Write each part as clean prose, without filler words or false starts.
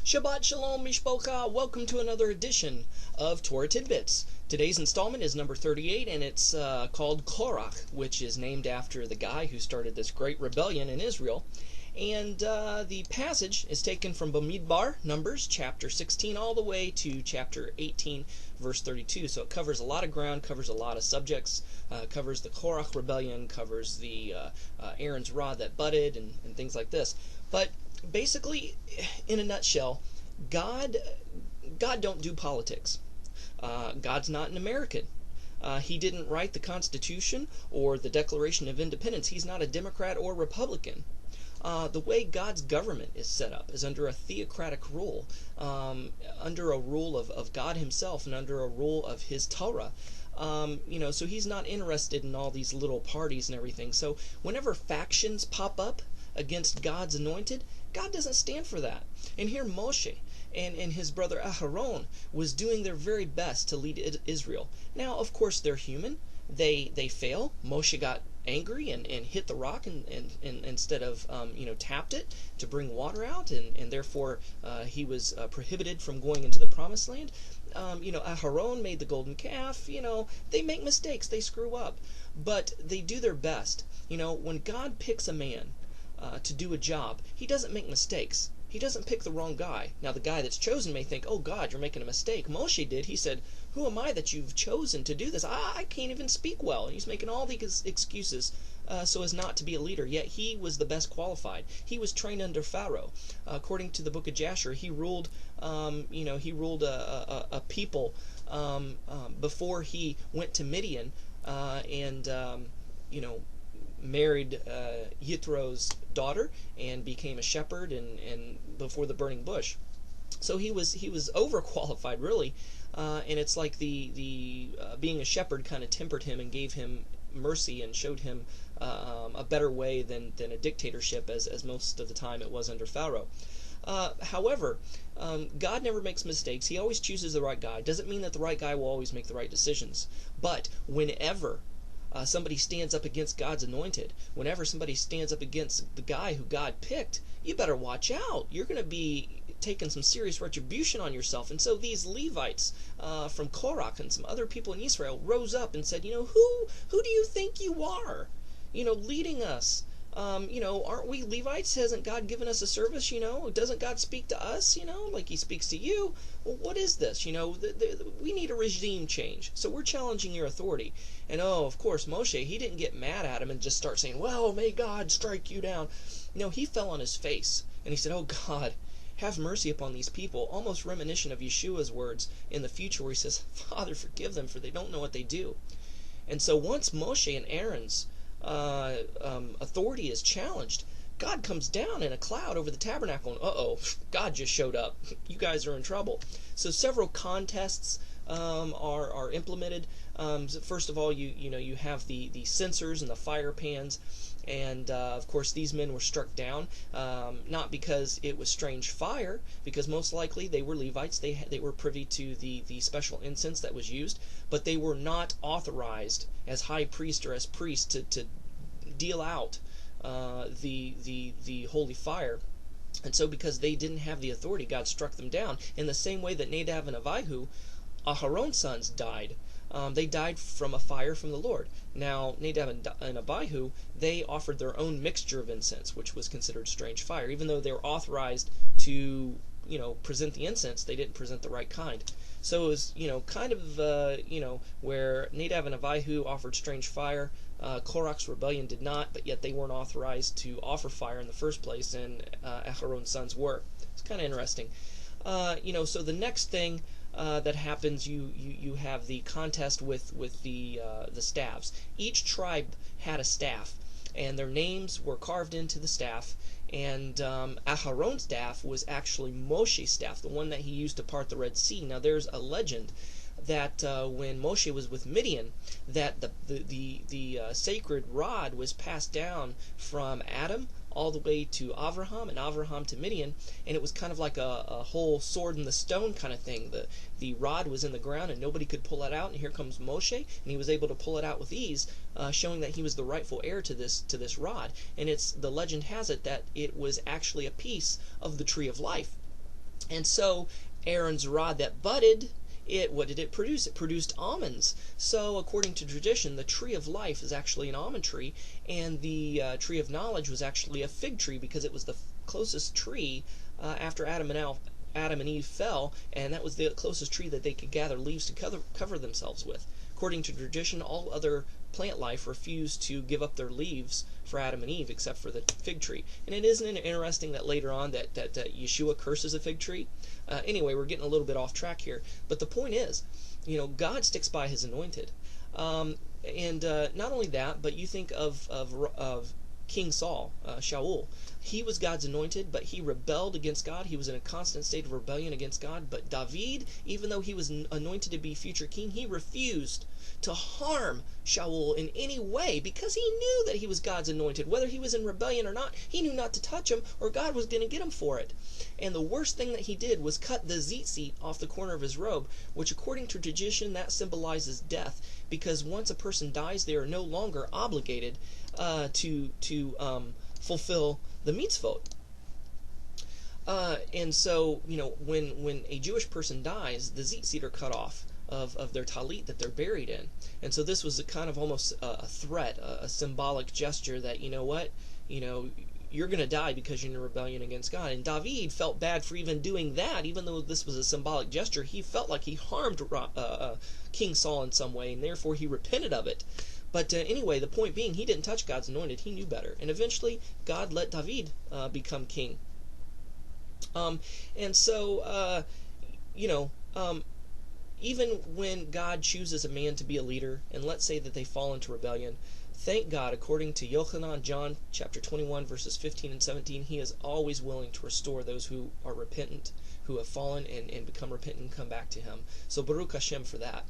Shabbat Shalom Mishpocha. Welcome to another edition of Torah Tidbits. Today's installment is number 38, and it's called Korach, which is named after the guy who started this great rebellion in Israel. And the passage is taken from Bamidbar, Numbers, chapter 16, all the way to chapter 18, verse 32. So it covers a lot of ground, covers a lot of subjects, covers the Korach rebellion, covers the Aaron's rod that budded, and things like this. But basically, in a nutshell, God don't do politics. God's not an American. He didn't write the Constitution or the Declaration of Independence. He's not a Democrat or Republican. The way God's government is set up is under a theocratic rule, under a rule of God himself and under a rule of his Torah. So he's not interested in all these little parties and everything. So whenever factions pop up against God's anointed, God doesn't stand for that. And here Moshe and his brother Aharon was doing their very best to lead Israel. Now, of course, they're human. They fail. Moshe got angry and hit the rock and instead of tapped it to bring water out, and therefore he was prohibited from going into the promised land. Aharon made the golden calf. They make mistakes, they screw up, but they do their best. When God picks a man to do a job, he doesn't make mistakes. He doesn't pick the wrong guy. Now, the guy that's chosen may think, oh God, you're making a mistake. Moshe did. He said, who am I that you've chosen to do this? I can't even speak well. And he's making all these excuses so as not to be a leader. Yet he was the best qualified. He was trained under Pharaoh. According to the book of Jasher, he ruled a people before he went to Midian and married Yithro's daughter and became a shepherd and before the burning bush. So he was overqualified, really, and it's like the being a shepherd kind of tempered him and gave him mercy and showed him a better way than a dictatorship, as most of the time it was under Pharaoh. However, God never makes mistakes. He always chooses the right guy. Doesn't mean that the right guy will always make the right decisions, but whenever somebody stands up against God's anointed, whenever somebody stands up against the guy who God picked, you better watch out. You're going to be taking some serious retribution on yourself. And so these Levites from Korach and some other people in Israel rose up and said, who do you think you are, leading us? Aren't we Levites? Hasn't God given us a service? Doesn't God speak to us, like he speaks to you? Well, what is this? We need a regime change. So we're challenging your authority. And of course, Moshe, he didn't get mad at him and just start saying, well, may God strike you down. No, he fell on his face and he said, oh God, have mercy upon these people. Almost reminiscent of Yeshua's words in the future where he says, Father, forgive them, for they don't know what they do. And so once Moshe and Aaron's authority is challenged, God comes down in a cloud over the tabernacle and uh-oh, God just showed up. You guys are in trouble. So several contests are implemented. First of all, you have the censers and the fire pans, and of course these men were struck down, not because it was strange fire, because most likely they were Levites. They were privy to the special incense that was used, but they were not authorized as high priest or as priest to deal out the holy fire. And so because they didn't have the authority, God struck them down in the same way that Nadab and Abihu, Aharon's sons, died. They died from a fire from the Lord. Now, Nadab and Abihu, they offered their own mixture of incense, which was considered strange fire. Even though they were authorized to, present the incense, they didn't present the right kind. So it was, kind of, where Nadab and Abihu offered strange fire, Korach's rebellion did not, but yet they weren't authorized to offer fire in the first place, and Aharon's sons were. It's kind of interesting. So the next thing that happens, you have the contest with the staffs. Each tribe had a staff, and their names were carved into the staff. And Aharon's staff was actually Moshe's staff, the one that he used to part the Red Sea. Now there's a legend that when Moshe was with Midian, that the sacred rod was passed down from Adam all the way to Avraham, and Avraham to Midian, and it was kind of like a whole sword in the stone kind of thing. The rod was in the ground and nobody could pull it out, and here comes Moshe, and he was able to pull it out with ease, showing that he was the rightful heir to this rod. And the legend has it that it was actually a piece of the tree of life. And so Aaron's rod that budded, what did it produce? It produced almonds. So according to tradition, the tree of life is actually an almond tree, and the tree of knowledge was actually a fig tree, because it was the closest tree after Adam and Eve fell, and that was the closest tree that they could gather leaves to cover themselves with. According to tradition, all other plant life refused to give up their leaves for Adam and Eve except for the fig tree. And it isn't interesting that later on that Yeshua curses a fig tree? Anyway, we're getting a little bit off track here. But the point is, God sticks by his anointed. And not only that, but you think of King Saul, Shaul. He was God's anointed, but he rebelled against God. He was in a constant state of rebellion against God. But David, even though he was anointed to be future king, he refused to harm Shaul in any way, because he knew that he was God's anointed. Whether he was in rebellion or not, he knew not to touch him, or God was going to get him for it. And the worst thing that he did was cut the tzitzit off the corner of his robe, which according to tradition, that symbolizes death, because once a person dies, they are no longer obligated to fulfill the mitzvot. And so, when a Jewish person dies, the tzitzit are cut off of their talit that they're buried in. And so this was a kind of almost a threat, a symbolic gesture that, you're going to die because you're in rebellion against God. And David felt bad for even doing that. Even though this was a symbolic gesture, he felt like he harmed King Saul in some way, and therefore he repented of it. But anyway, the point being, he didn't touch God's anointed. He knew better. And eventually, God let David become king. And so, even when God chooses a man to be a leader, and let's say that they fall into rebellion, thank God, according to Yochanan, John chapter 21, verses 15 and 17, he is always willing to restore those who are repentant, who have fallen and become repentant and come back to him. So Baruch Hashem for that.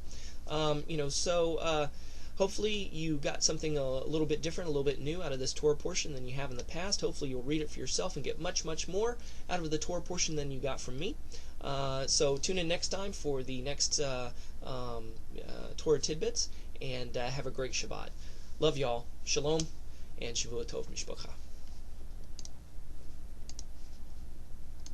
Hopefully you got something a little bit different, a little bit new out of this Torah portion than you have in the past. Hopefully you'll read it for yourself and get much, much more out of the Torah portion than you got from me. So tune in next time for the next Torah Tidbits, and have a great Shabbat. Love y'all. Shalom, and Shavua Tov Mishpacha.